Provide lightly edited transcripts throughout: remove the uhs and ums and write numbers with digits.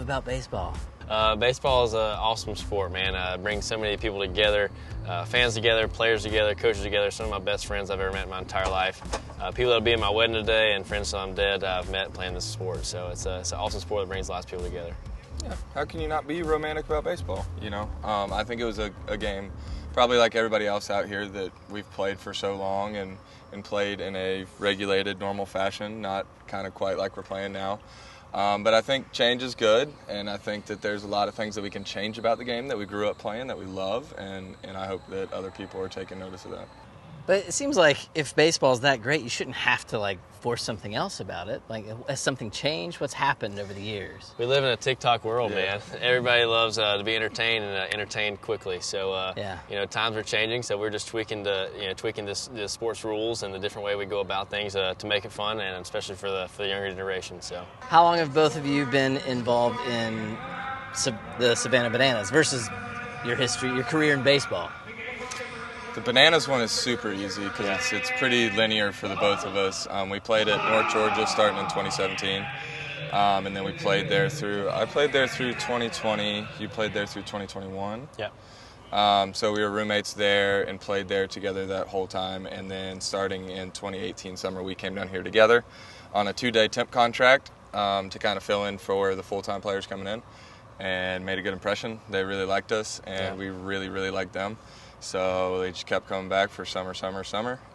about baseball? Baseball is an awesome sport, man. It brings so many people together, fans together, players together, coaches together. Some of my best friends I've ever met in my entire life. People that'll be at my wedding today and friends till I'm dead I've met playing this sport. So it's an awesome sport that brings lots of people together. Yeah, how can you not be romantic about baseball? You know, I think it was a game, probably like everybody else out here, that we've played for so long and played in a regulated, normal fashion, not kind of quite like we're playing now. But I think change is good, and I think that there's a lot of things that we can change about the game that we grew up playing, that we love, and I hope that other people are taking notice of that. But it seems like if baseball's that great, you shouldn't have to force something else about it. Has something changed? What's happened over the years? We live in a TikTok world, man. Everybody loves to be entertained and entertained quickly. So times are changing. So we're just tweaking the sports rules and the different way we go about things to make it fun, and especially for the younger generation. So how long have both of you been involved in the Savannah Bananas versus your career in baseball? The Bananas one is super easy because it's pretty linear for the both of us. We played at North Georgia starting in 2017, and then we played there I played there through 2020. You played there through 2021. Yeah. So we were roommates there and played there together that whole time. And then starting in 2018 summer, we came down here together on a 2-day temp contract to kind of fill in for the full-time players coming in, and made a good impression. They really liked us, and we really, really liked them. So they just kept coming back for summer,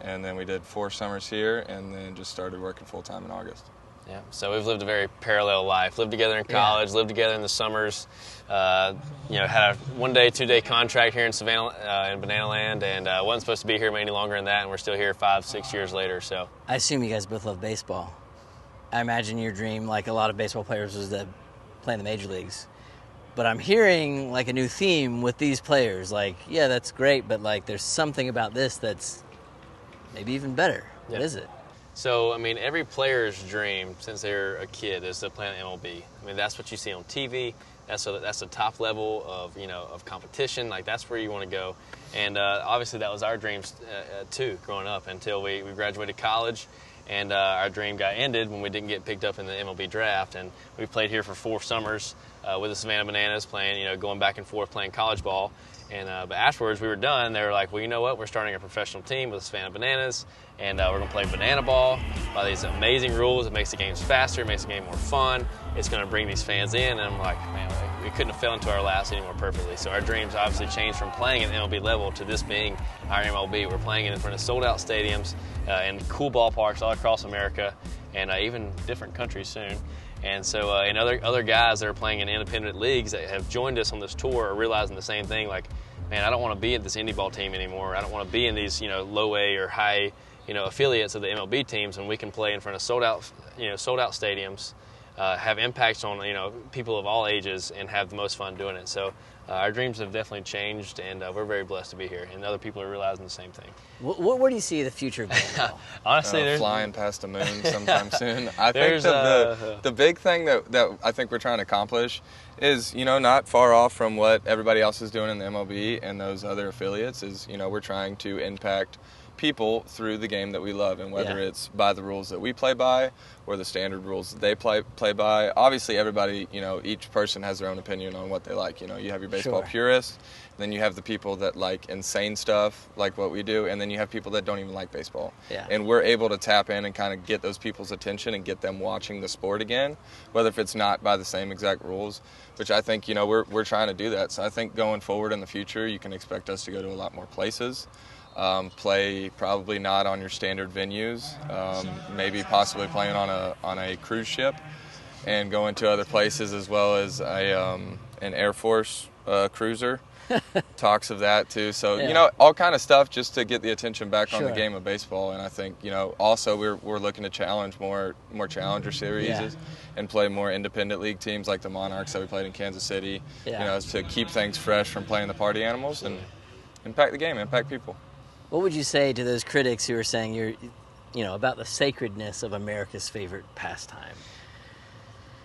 and then we did 4 summers here, and then just started working full-time in August. Yeah, so we've lived a very parallel life. Lived together in college, lived together in the summers, had a 1-day, 2-day contract here in Savannah, in Banana Land, and wasn't supposed to be here any longer than that, and we're still here 5-6 years later. So I assume you guys both love baseball. I imagine your dream, like a lot of baseball players, was to play in the major leagues. But I'm hearing a new theme with these players. That's great, but there's something about this that's maybe even better. Yeah. What is it? So, every player's dream since they're a kid is to play in MLB. That's what you see on TV. That's the top level of competition. That's where you want to go. And obviously that was our dreams too, growing up, until we graduated college. And our dream got ended when we didn't get picked up in the MLB draft. And we played here for 4 summers with the Savannah Bananas, playing, going back and forth, playing college ball. And but afterwards we were done. They were like, well, you know what? We're starting a professional team with the Savannah Bananas, and we're going to play banana ball by these amazing rules. It makes the games faster. It makes the game more fun. It's going to bring these fans in. And I'm like, man, we couldn't have fell into our laps any more perfectly. So our dreams obviously changed from playing at the MLB level to this being our MLB. We're playing in front of sold-out stadiums and cool ballparks all across America, and even different countries soon. And so, and other guys that are playing in independent leagues that have joined us on this tour are realizing the same thing. Man, I don't want to be at this indie ball team anymore. I don't want to be in these, low A or high, affiliates of the MLB teams, and we can play in front of sold out stadiums, have impacts on, people of all ages, and have the most fun doing it. So our dreams have definitely changed, and we're very blessed to be here. And other people are realizing the same thing. Where do you see the future going? Honestly, there's flying past the moon sometime soon. I think the big thing that I think we're trying to accomplish is, not far off from what everybody else is doing in the MLB and those other affiliates. Is, we're trying to impact people through the game that we love, and whether it's by the rules that we play by or the standard rules that they play by. Obviously everybody, each person has their own opinion on what they like. You have your baseball purists, then you have the people that like insane stuff like what we do, and then you have people that don't even like baseball. And we're able to tap in and kind of get those people's attention and get them watching the sport again, whether if it's not by the same exact rules, which I think, we're trying to do that. So I think going forward in the future, you can expect us to go to a lot more places. Play probably not on your standard venues, maybe possibly playing on a cruise ship, and going to other places, as well as an Air Force cruiser. Talks of that too. So all kind of stuff just to get the attention back on the game of baseball. And I think also we're looking to challenge more challenger series and play more independent league teams like the Monarchs that we played in Kansas City. To keep things fresh from playing the party animals and impact the game, impact people. What would you say to those critics who are saying about the sacredness of America's favorite pastime?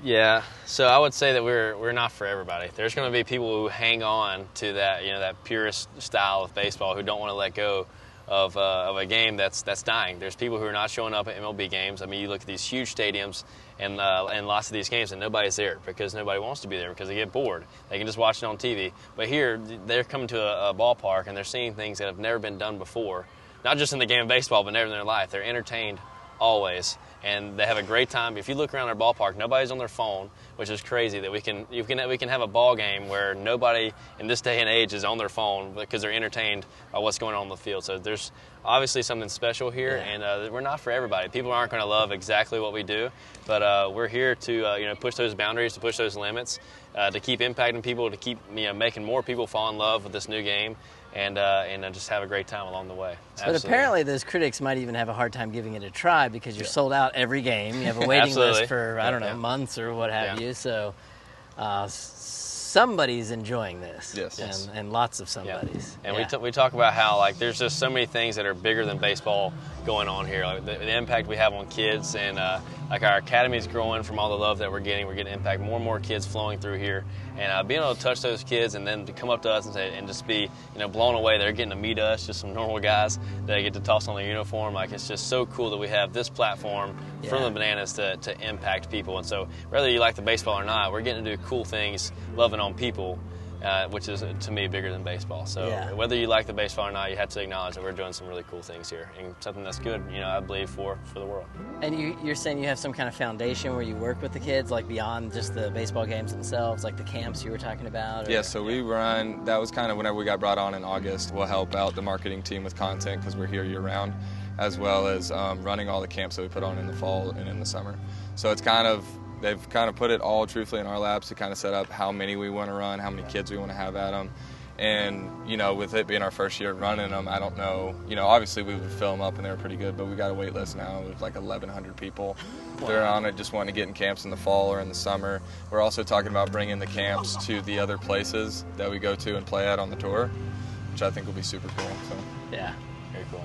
Yeah, so I would say that we're not for everybody. There's going to be people who hang on to that, that purist style of baseball, who don't want to let go of a game that's dying. There's people who are not showing up at MLB games. I mean, you look at these huge stadiums and lots of these games, and nobody's there because nobody wants to be there because they get bored. They can just watch it on TV. But here, they're coming to a ballpark, and they're seeing things that have never been done before, not just in the game of baseball, but never in their life. They're entertained always, and they have a great time. If you look around our ballpark, nobody's on their phone, which is crazy that we can have a ball game where nobody in this day and age is on their phone because they're entertained by what's going on in the field. So there's obviously something special here, and we're not for everybody. People aren't going to love exactly what we do, but we're here to push those boundaries, to push those limits, to keep impacting people, to keep making more people fall in love with this new game, and just have a great time along the way. But apparently those critics might even have a hard time giving it a try because you're sold out every game. You have a waiting list for, I don't know, months or what have you. So somebody's enjoying this. Yes. And lots of somebodies. And we talk about how, like, there's just so many things that are bigger than baseball going on here. Like the impact we have on kids, and like our academy's growing from all the love that we're getting. We're getting impact, more and more kids flowing through here. And being able to touch those kids and then to come up to us and say, and just be, blown away. They're getting to meet us, just some normal guys that they get to toss on their uniform. Like, it's just so cool that we have this platform from the Bananas to impact people. And so whether you like the baseball or not, we're getting to do cool things, loving on people, which is, to me, bigger than baseball. So whether you like the baseball or not, you have to acknowledge that we're doing some really cool things here, and something that's good, I believe, for the world. And you're saying you have some kind of foundation where you work with the kids, like beyond just the baseball games themselves, like the camps you were talking about? Yeah, so we run, that was kind of whenever we got brought on in August. We'll help out the marketing team with content because we're here year-round, as well as running all the camps that we put on in the fall and in the summer. So it's they've kind of put it all truthfully in our laps to kind of set up how many we want to run, how many kids we want to have at them. And, with it being our first year running them, I don't know, obviously we would fill them up and they were pretty good, but we got a wait list now with like 1,100 people. Wow. They're on it just wanting to get in camps in the fall or in the summer. We're also talking about bringing the camps to the other places that we go to and play at on the tour, which I think will be super cool. So. Yeah, very cool.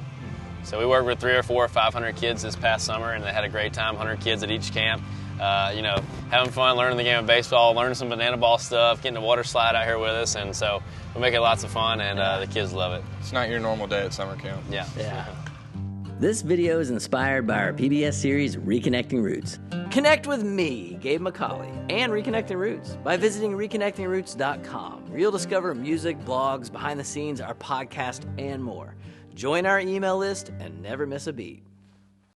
So we worked with 300 or 400 or 500 kids this past summer, and they had a great time, 100 kids at each camp. Having fun, learning the game of baseball, learning some banana ball stuff, getting a water slide out here with us, and so we make it lots of fun, and the kids love it. It's not your normal day at summer camp. Yeah. This video is inspired by our PBS series, Reconnecting Roots. Connect with me, Gabe McCauley, and Reconnecting Roots by visiting reconnectingroots.com, where you'll discover music, blogs, behind the scenes, our podcast, and more. Join our email list and never miss a beat.